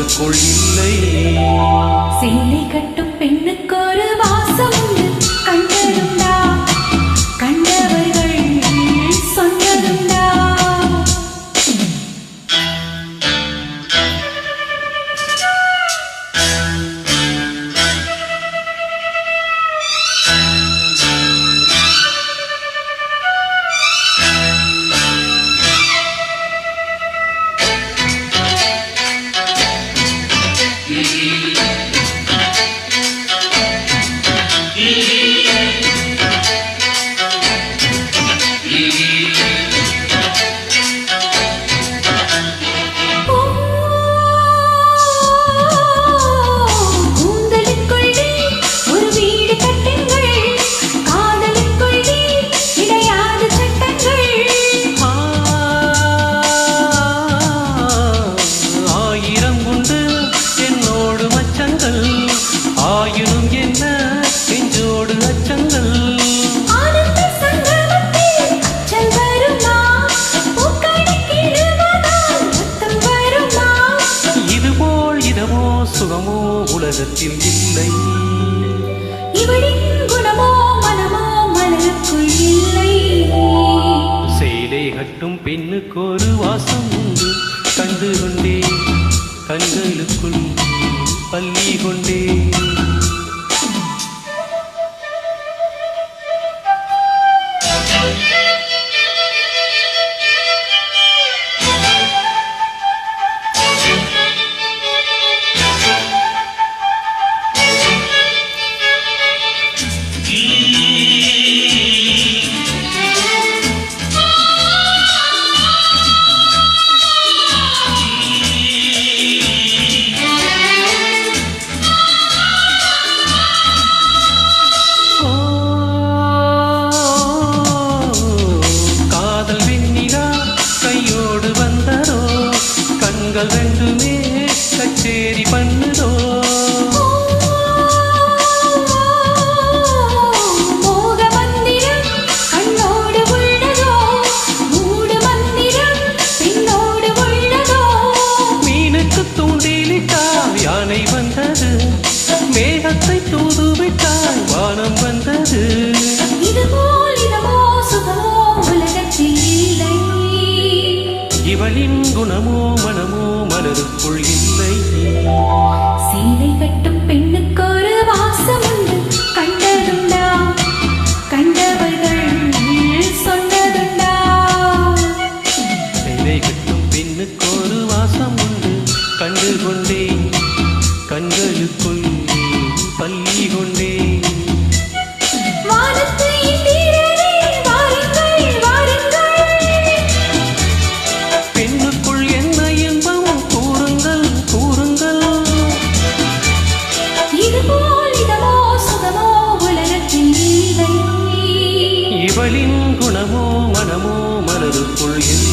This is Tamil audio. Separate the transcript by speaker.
Speaker 1: மனதுக்குள் இல்லை.
Speaker 2: சேலை கட்டும் பெண்ணுக்கு ஒரு வாசம் உண்டு, கண்டதுண்டா? கண்டவர்கள் சொன்னதுண்டா?
Speaker 1: சுகமோ உலகத்தில் இல்லை.
Speaker 2: இவளின் குணமோ மனமோ மலருக்குள் இல்லை.
Speaker 1: சேலை கட்டும் பெண்ணுக்கு ஒரு வாசம் உண்டு, கண்டு கொண்டே கண்களுக்குள் பள்ளி கொண்டே. ரெண்டுமே கச்சேரி பண்ணுதோ,
Speaker 2: மோக மந்திரம் கண்ணோடு உள்ளதோ, மூடு மந்திரம் பின்னோடு உள்ளதோ.
Speaker 1: மீனுக்கு தூண்டிலிட்டால் யானை வந்தது, மேகத்தை தூதுவிட்டால் வானம் வந்தது.
Speaker 2: இதுபோல் இதமோ சுகமோ உலகத்தில் இல்லை.
Speaker 1: இவளின் குணமோ மனமோ மலருக்குள் இல்லை.
Speaker 2: சேலை கட்டும் பெண்ணுக்கு ஒரு வாசம் உண்டு, கண்டதுண்டா? கண்டவர்கள் சொன்னதுண்டா?
Speaker 1: சேலை கட்டும் பெண்ணுக்கு ஒரு வாசம் உண்டு, கண்டு கொண்டே கண்களுக்குள் பள்ளி கொண்டே. இவளின் குணமோ மனமோ மலருக்குள் இல்லை.